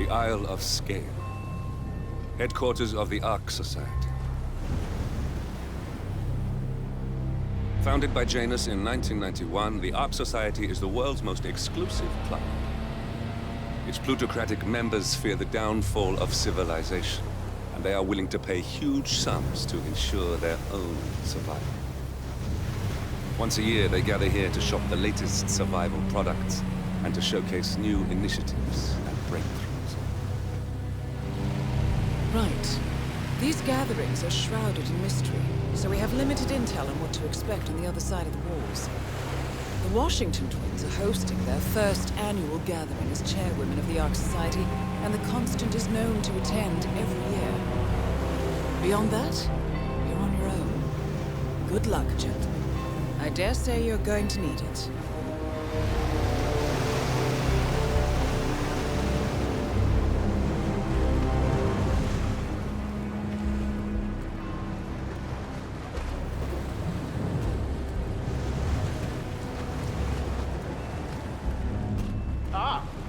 the Isle of Scale, headquarters of the Ark Society. Founded by Janus in 1991, the Ark Society is the world's most exclusive club. Its plutocratic members fear the downfall of civilization, and they are willing to pay huge sums to ensure their own survival. Once a year, they gather here to shop the latest survival products and to showcase new initiatives and breakthroughs. Right. These gatherings are shrouded in mystery, so we have limited intel on what to expect on the other side of the walls. The Washington twins are hosting their first annual gathering as chairwomen of the Ark Society, and the Constant is known to attend every year. Beyond that, you're on your own. Good luck, gentlemen. I dare say you're going to need it.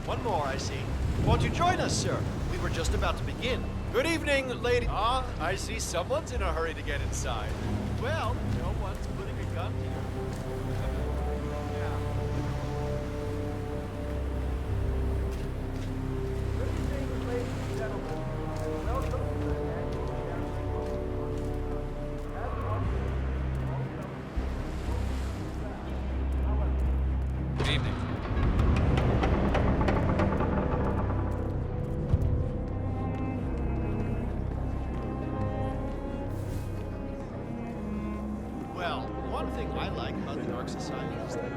One more, I see. Won't you join us, sir? We were just about to begin. Good evening, lady. I see someone's in a hurry to get inside. Well, no one's putting a gun to your... Good evening, ladies and gentlemen. Welcome to the annual gathering. Good evening. Well, one thing I like about the Ark Society is that...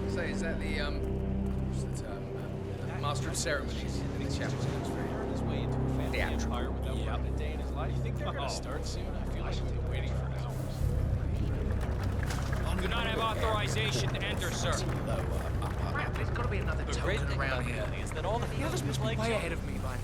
So is that the, what's the term? Master of Ceremonies in the chapel. The empire without working a day in his life. You think they're gonna start soon? I feel like we've been waiting for hours. Do not have authorization to enter, sir. Crap, there's gotta be another token around here. Is that all the others must be way ahead of me by now.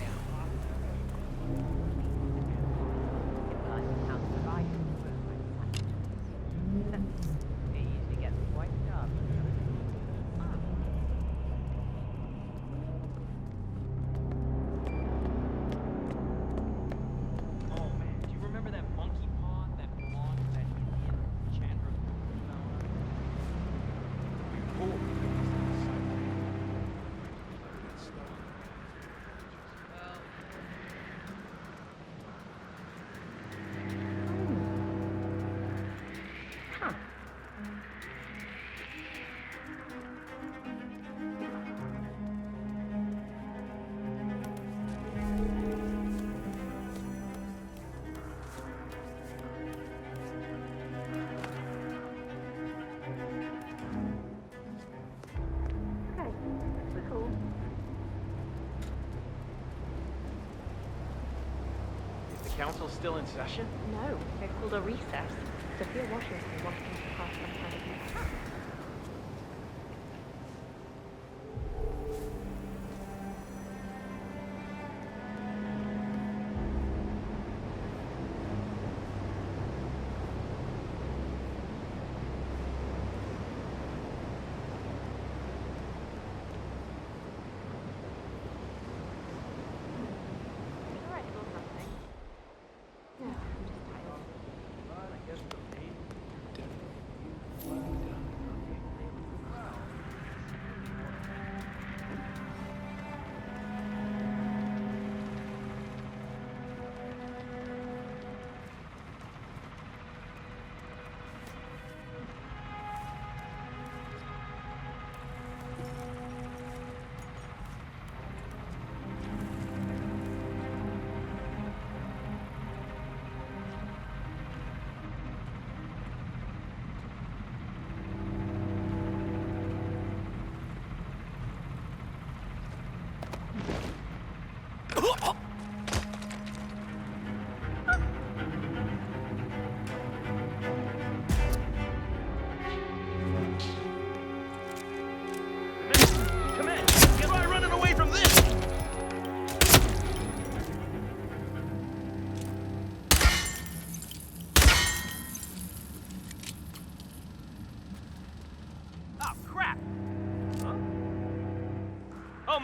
Council's still in session? No, they're called a recess. Sophia Washington wants them to pass some kind of new tax.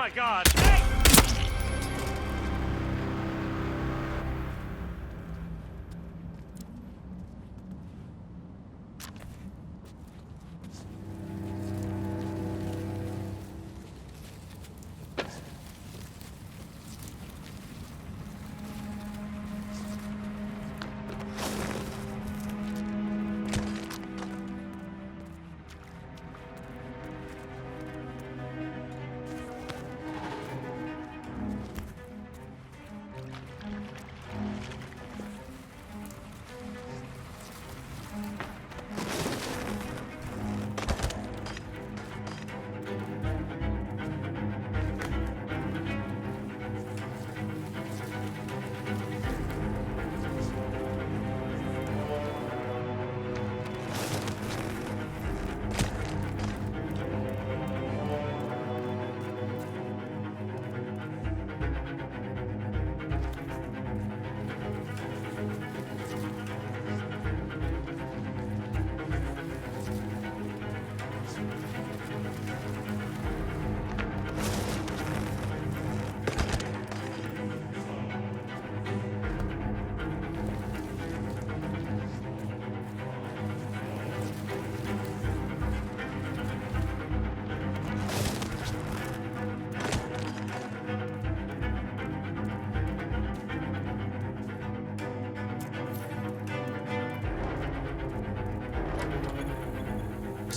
my God! Hey!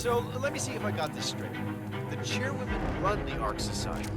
So, let me see if I got this straight. The chairwomen run the Ark Society.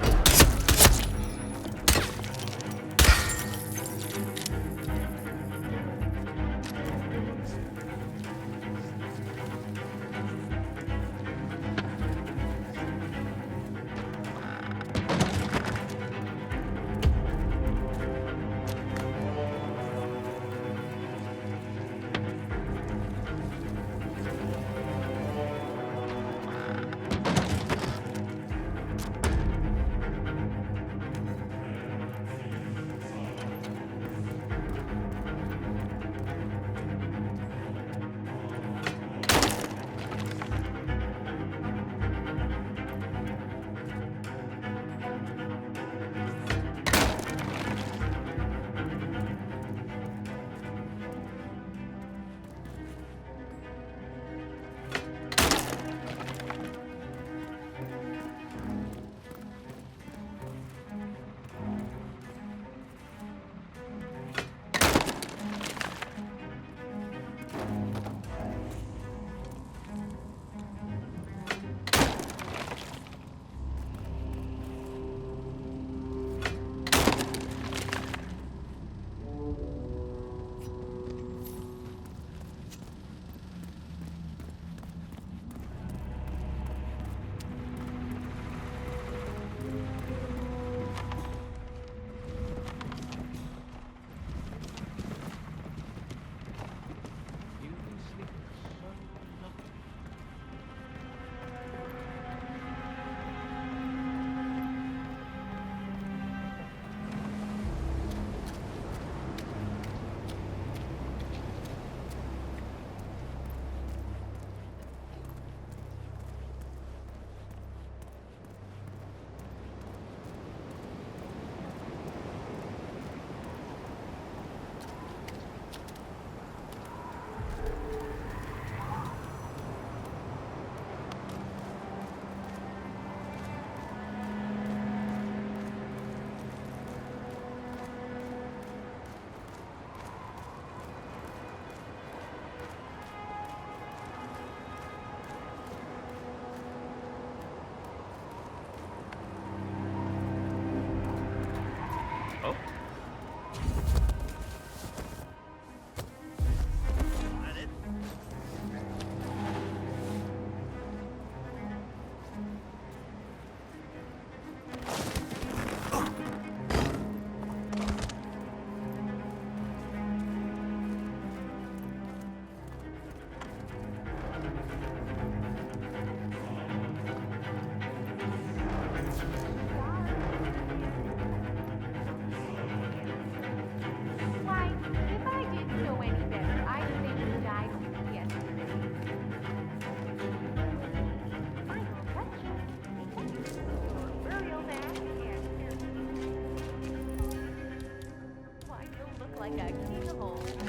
like a king of old.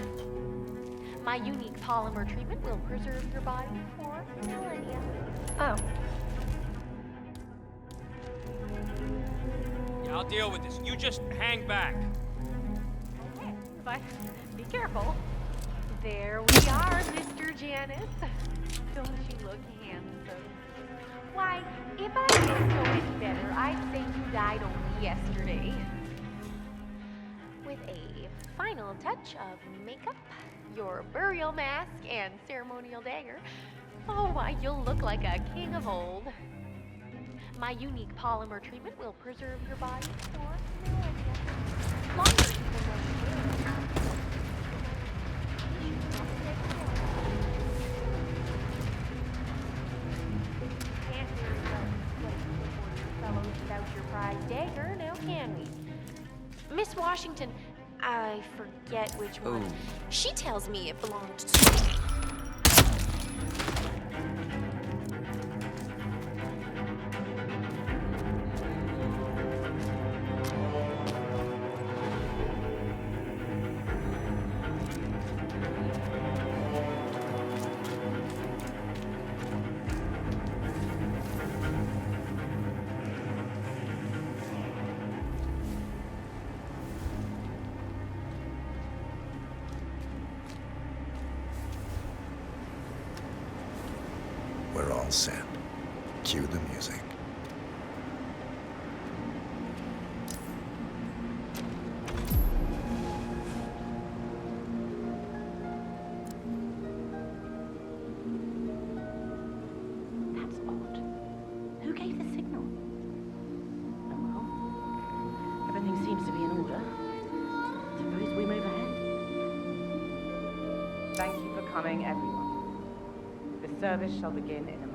My unique polymer treatment will preserve your body for millennia. Oh. Yeah, I'll deal with this. You just hang back. Okay, but be careful. There we are, Mr. Janice. Don't you look handsome? Why, if I didn't know any better, I'd say you died only yesterday. With a final touch of makeup, your burial mask, and ceremonial dagger, oh, why, you'll look like a king of old. My unique polymer treatment will preserve your body for millennia. Longer than what you can't hear yourself sweating before your fellows without your prize dagger, now can we? Miss Washington, I forget which one. Oh. She tells me it belonged to... We're all set. Cue the music. That's odd. Who gave the signal? Oh well. Everything seems to be in order. Suppose we move ahead. Thank you for coming, everyone. The service shall begin in a moment.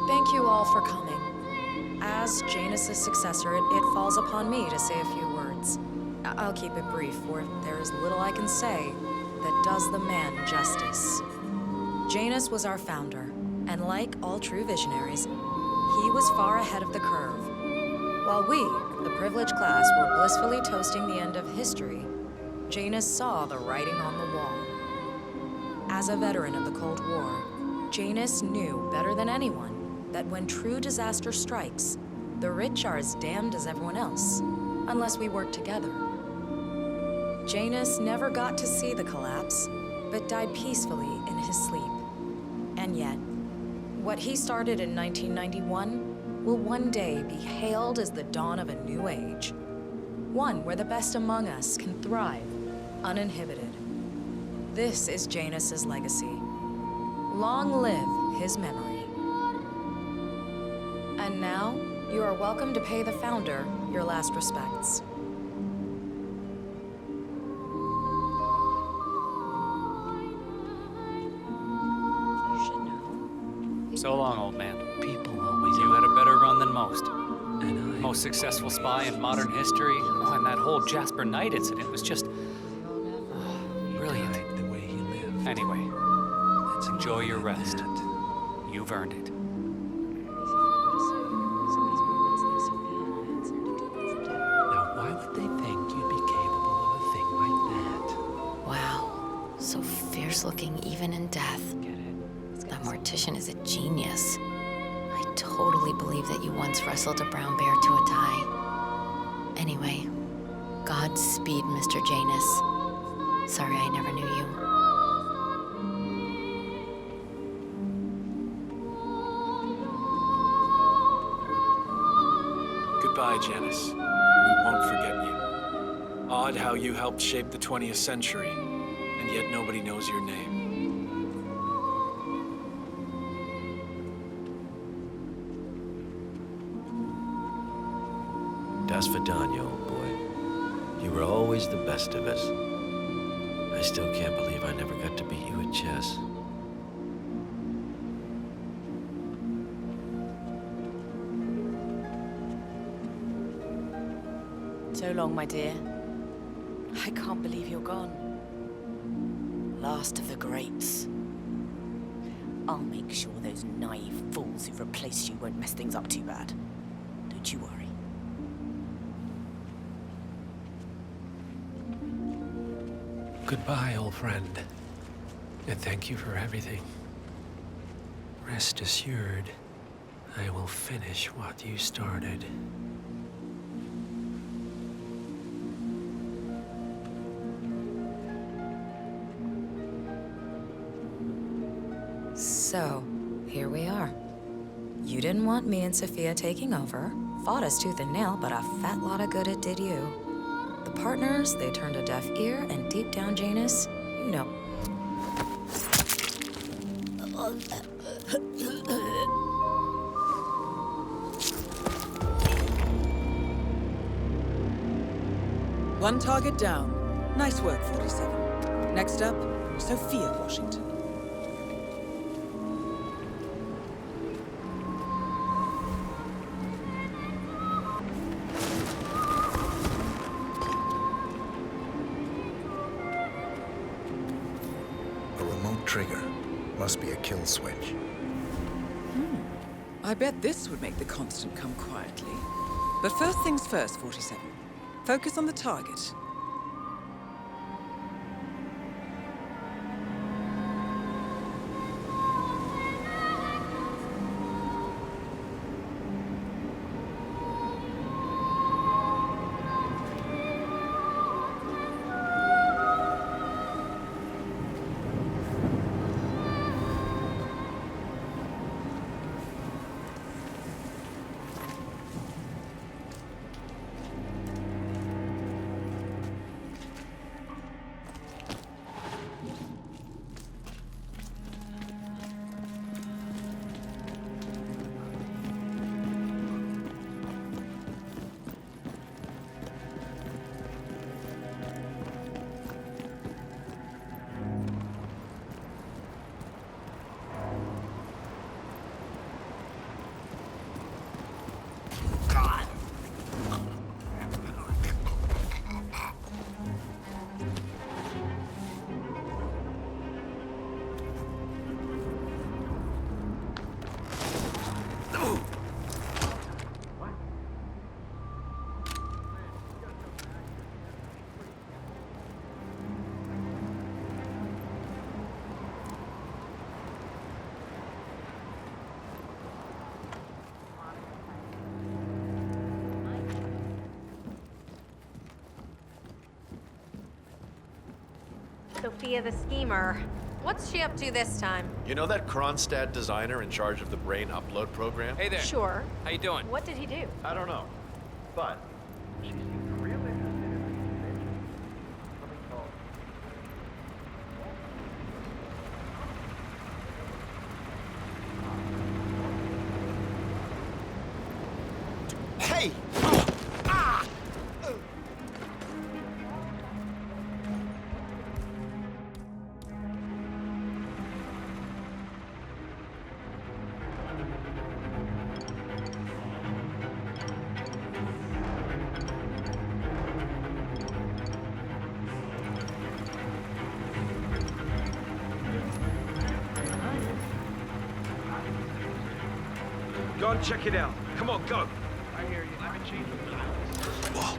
Thank you all for coming. As Janus's successor, it falls upon me to say a few words. I'll keep it brief, for there is little I can say that does the man justice. Janus was our founder, and like all true visionaries, he was far ahead of the curve. While we, the privileged class, were blissfully toasting the end of history, Janus saw the writing on the wall. As a veteran of the Cold War, Janus knew better than anyone that when true disaster strikes, the rich are as damned as everyone else, unless we work together. Janus never got to see the collapse, but died peacefully in his sleep. And yet, what he started in 1991 will one day be hailed as the dawn of a new age. One where the best among us can thrive, uninhibited. This is Janus's legacy. Long live his memory. And now, you are welcome to pay the founder your last respects. You should know. So long, old man. People always You had a better run than most. And I... Most successful spy in modern history. Oh, and that whole Jasper Knight incident was just... brilliant. The way he lived. Anyway, Let's enjoy your rest. that. You've earned it. Now, why would they think you'd be capable of a thing like that? Wow, so fierce looking even in death. That mortician is a genius. I totally believe that you once wrestled a brown bear to a tie. Anyway, Godspeed, Mr. Janus. Sorry I never knew you. Goodbye, Janice. We won't forget you. Odd how you helped shape the 20th century, and yet nobody knows your name. Das Vidania, old boy. You were always the best of us. I still can't believe I never got to beat you at chess. So long, my dear. I can't believe you're gone. Last of the greats. I'll make sure those naive fools who've replaced you won't mess things up too bad. Don't you worry. Goodbye, old friend. And thank you for everything. Rest assured, I will finish what you started. So, here we are. You didn't want me and Sophia taking over, fought us tooth and nail, but a fat lot of good it did you. The partners, they turned a deaf ear, and deep down, Janus, you know. One target down. Nice work, 47. Next up, Sophia Washington. Trigger. Must be a kill switch. I bet this would make the constant come quietly. But first things first, 47. Focus on the target. Sophia the Schemer. What's she up to this time? You know that Kronstadt designer in charge of the brain upload program? Hey there. Sure. How you doing? What did he do? I don't know. But she seemed real interested in these inventions. Something called... Hey! Ah! Go and check it out. Come on, go. I hear you. I'm in change of Whoa.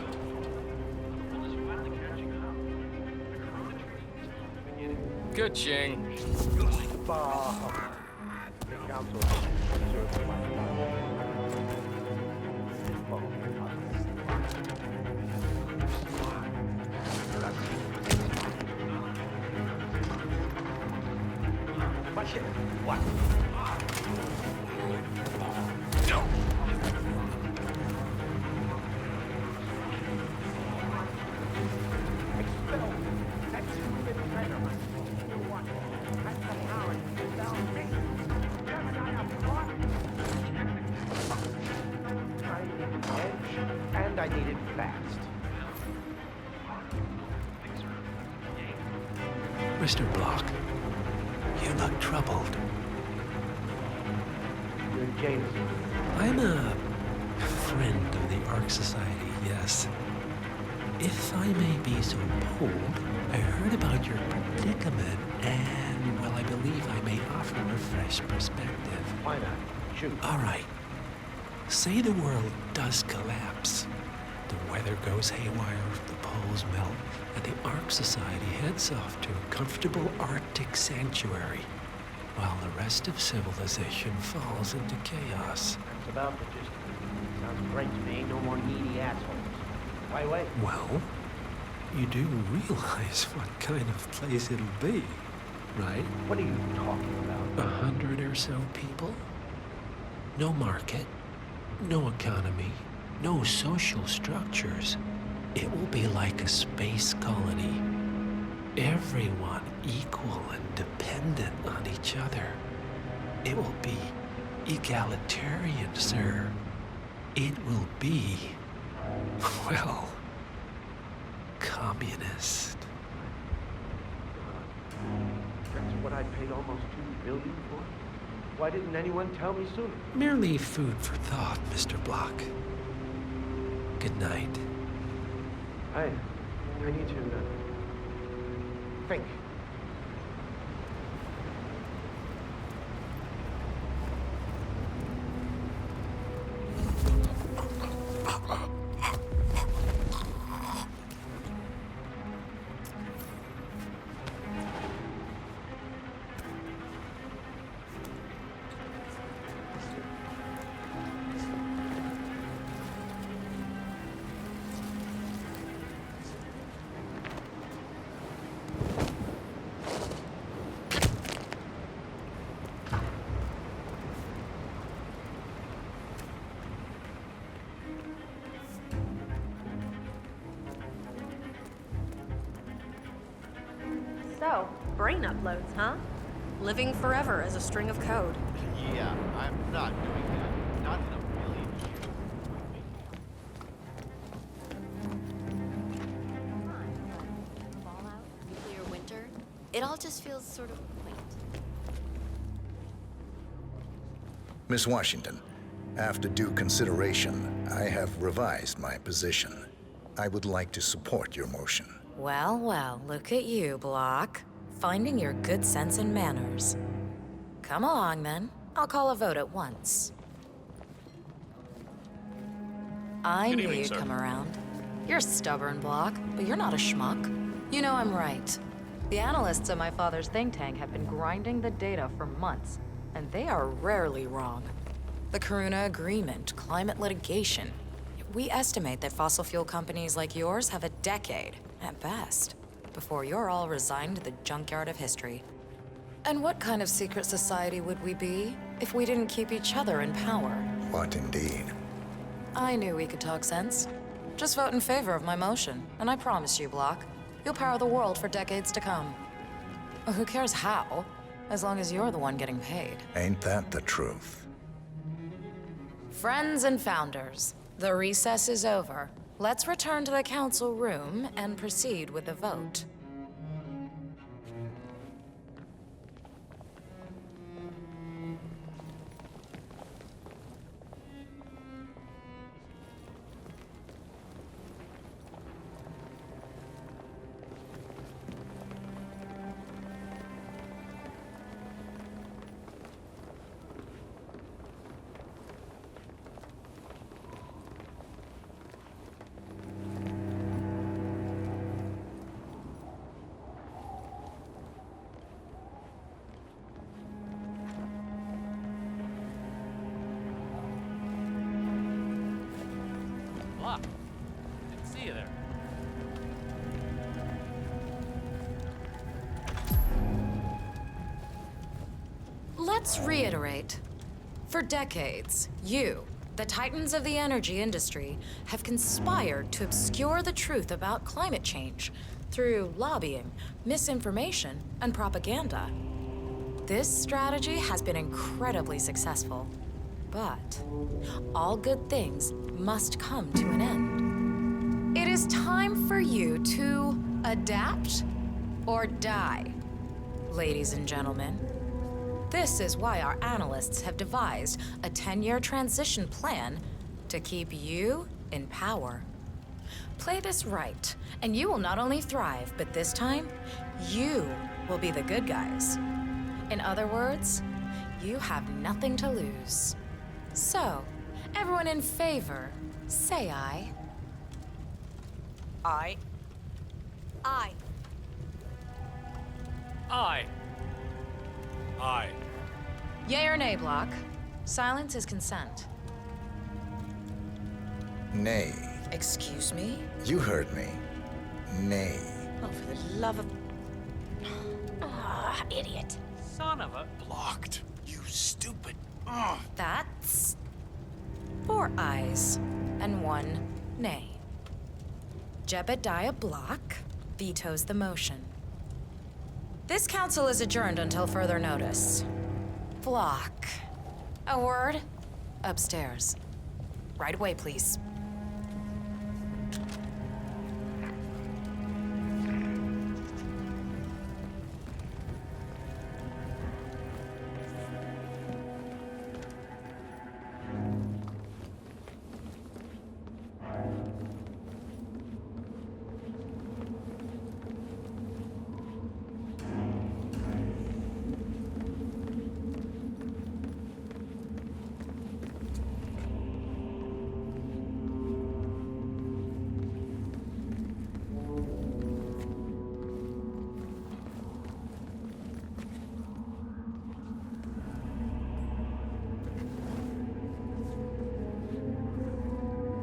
Good, Ching. Watch it. What? And I need it fast. Mr. Block, you look troubled. You're Jameson. I'm a friend of the Ark Society, yes. If I may be so bold, I heard about your predicament, and, well, I believe I may offer a fresh perspective. Why not? Shoot. All right. Say the world does collapse. The weather goes haywire, the poles melt, and the Ark Society heads off to a comfortable Arctic sanctuary, while the rest of civilization falls into chaos. That's about the gist of it. Sounds great to me. No more needy assholes. Why wait? Well, you do realize what kind of place it'll be, right? What are you talking about? 100 or so people? No market, no economy, no social structures. It will be like a space colony. Everyone equal and dependent on each other. It will be egalitarian, sir. It will be, well, communist. That's what I paid almost $2 billion for? Why didn't anyone tell me sooner? Merely food for thought, Mr. Block. Good night. I need to think. So, brain uploads, huh? Living forever as a string of code. Yeah, I'm not doing that. Not in a million years. Fallout, nuclear winter. It all just feels sort of quaint. Miss Washington, after due consideration, I have revised my position. I would like to support your motion. Well, well, look at you, Block. Finding your good sense and manners. Come along, then. I'll call a vote at once. I knew you'd come around. You're stubborn, Block, but you're not a schmuck. You know I'm right. The analysts at my father's think tank have been grinding the data for months, and they are rarely wrong. The Karuna Agreement, climate litigation. We estimate that fossil fuel companies like yours have a decade, at best, before you're all resigned to the junkyard of history. And what kind of secret society would we be if we didn't keep each other in power? What indeed? I knew we could talk sense. Just vote in favor of my motion, and I promise you, Block, you'll power the world for decades to come. Who cares how, as long as you're the one getting paid. Ain't that the truth? Friends and founders, the recess is over. Let's return to the council room and proceed with the vote. Didn't see you there. Let's reiterate. For decades, you, the titans of the energy industry, have conspired to obscure the truth about climate change through lobbying, misinformation, and propaganda. This strategy has been incredibly successful. But all good things must come to an end. is time for you to adapt or die, ladies and gentlemen. This is why our analysts have devised a 10-year transition plan to keep you in power. Play this right, and you will not only thrive, but this time, you will be the good guys. In other words, you have nothing to lose. So, everyone in favor, say aye. Aye. Aye. Aye. Aye. Yay or nay, Block? Silence is consent. Nay. Excuse me? You heard me. Nay. Oh, for the love of... Ah, idiot. Son of a... Blocked. You stupid. That's 4 ayes and 1 nay. Jebediah Block vetoes the motion. This council is adjourned until further notice. Block. A word? Upstairs. Right away, please.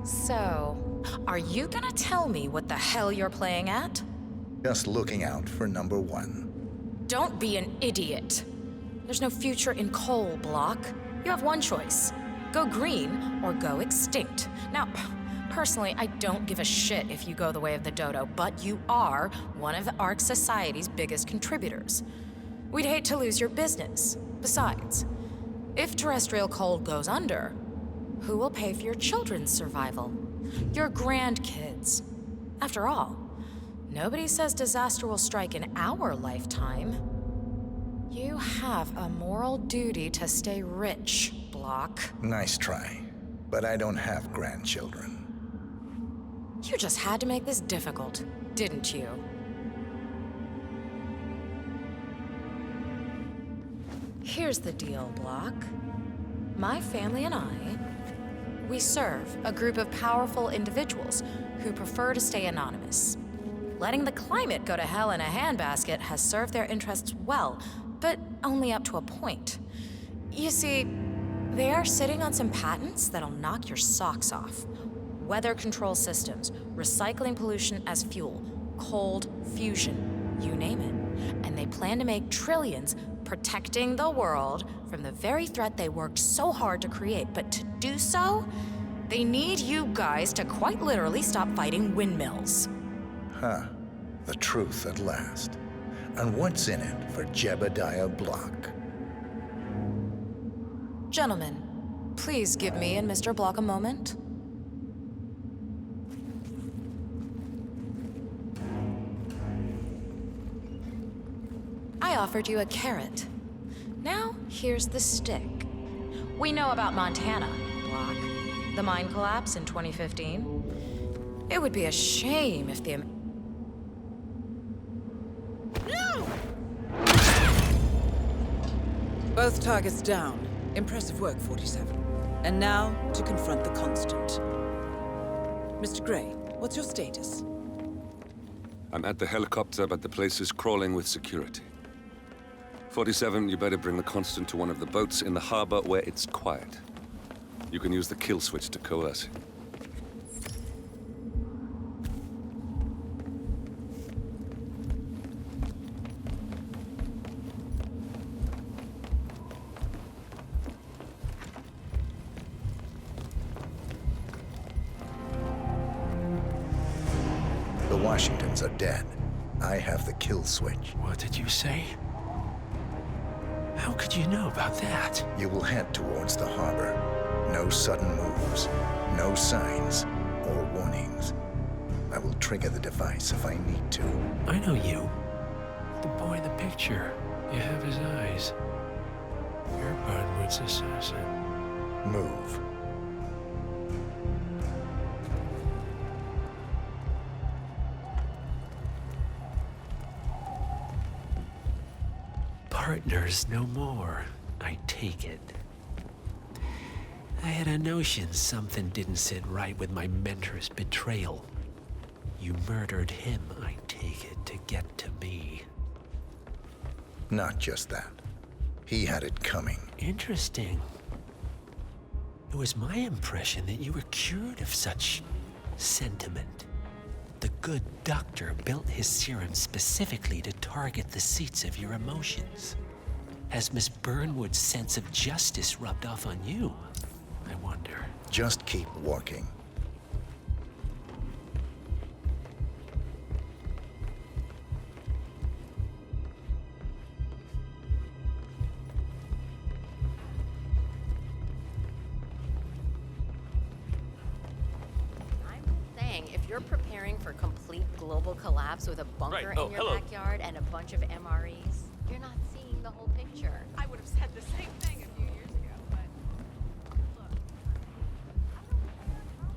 So, are you gonna tell me what the hell you're playing at? Just looking out for number 1. Don't be an idiot. There's no future in coal, Block. You have one choice. Go green or go extinct. Now, personally, I don't give a shit if you go the way of the dodo, but you are one of the Ark Society's biggest contributors. We'd hate to lose your business. Besides, if terrestrial coal goes under, who will pay for your children's survival? Your grandkids. After all, nobody says disaster will strike in our lifetime. You have a moral duty to stay rich, Block. Nice try, but I don't have grandchildren. You just had to make this difficult, didn't you? Here's the deal, Block. My family and I, we serve a group of powerful individuals who prefer to stay anonymous. Letting the climate go to hell in a handbasket has served their interests well, but only up to a point. You see, they are sitting on some patents that'll knock your socks off. Weather control systems, recycling pollution as fuel, cold fusion, you name it. And they plan to make trillions protecting the world from the very threat they worked so hard to create. But to do so, they need you guys to quite literally stop fighting windmills. Huh. The truth at last. And what's in it for Jebediah Block? Gentlemen, please give me and Mr. Block a moment. I offered you a carrot. Now, here's the stick. We know about Montana, Block. The mine collapse in 2015. It would be a shame if the... Both targets down. Impressive work, 47. And now, to confront the Constant. Mr. Gray, what's your status? I'm at the helicopter, but the place is crawling with security. 47, you better bring the Constant to one of the boats in the harbor where it's quiet. You can use the kill switch to coerce him. The Washingtons are dead. I have the kill switch. What did you say? How could you know about that? You will head towards the harbor. No sudden moves, no signs or warnings. I will trigger the device if I need to. I know you. The boy in the picture. You have his eyes. You're Burnwood's assassin. Move. Partners no more, I take it. I had a notion something didn't sit right with my mentor's betrayal. You murdered him, I take it, to get to me. Not just that. He had it coming. Interesting. It was my impression that you were cured of such sentiment. The good doctor built his serum specifically to target the seats of your emotions. Has Miss Burnwood's sense of justice rubbed off on you? I wonder. Just keep walking. If you're preparing for complete global collapse with a bunker in your backyard and a bunch of MREs, you're not seeing the whole picture. I would have said the same thing a few years ago, but look.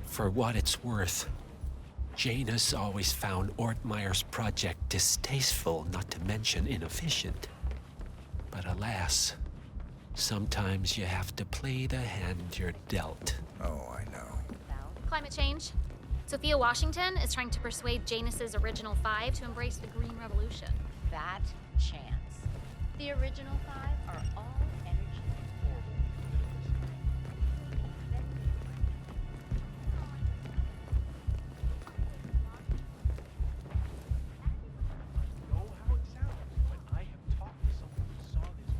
For what it's worth, Janus always found Ortmeyer's project distasteful, not to mention inefficient. But alas, sometimes you have to play the hand you're dealt. Oh, I know. Climate change. Sophia Washington is trying to persuade Janus's original five to embrace the Green Revolution. That chance. The original five are all energy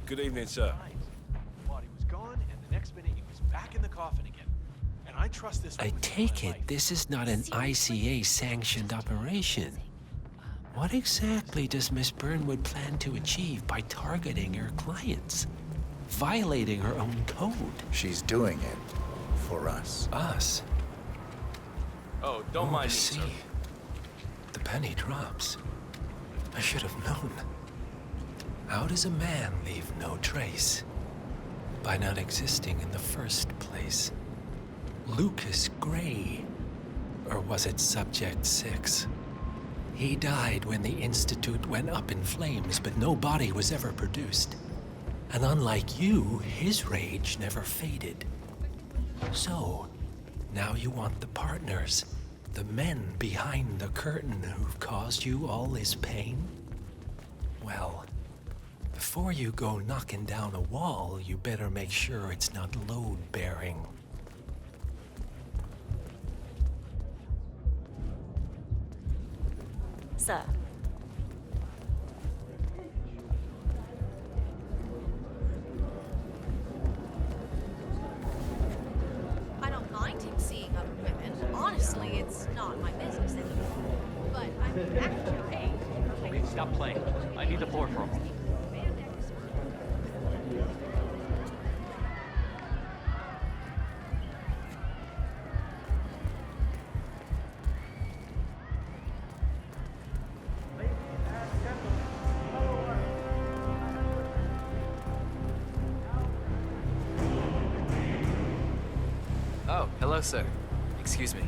Good evening, sir. Thought he was gone, and the next minute he was back in the coffin again. And I trust this. I take it this is not an ICA-sanctioned operation. What exactly does Miss Burnwood plan to achieve by targeting her clients? Violating her own code? She's doing it for us. Us? Oh, don't mind me, see. sir. The penny drops. I should have known. How does a man leave no trace? By not existing in the first place. Lucas Gray. Or was it Subject 6? He died when the Institute went up in flames, but no body was ever produced. And unlike you, his rage never faded. So, now you want the partners, the men behind the curtain who've caused you all this pain? Well, before you go knocking down a wall, you better make sure it's not load-bearing. Sir. I don't mind him seeing other women. Honestly, it's not my business anymore. But I'm actually... Please stop playing. I need the floor for a moment. Oh, hello, sir. Excuse me.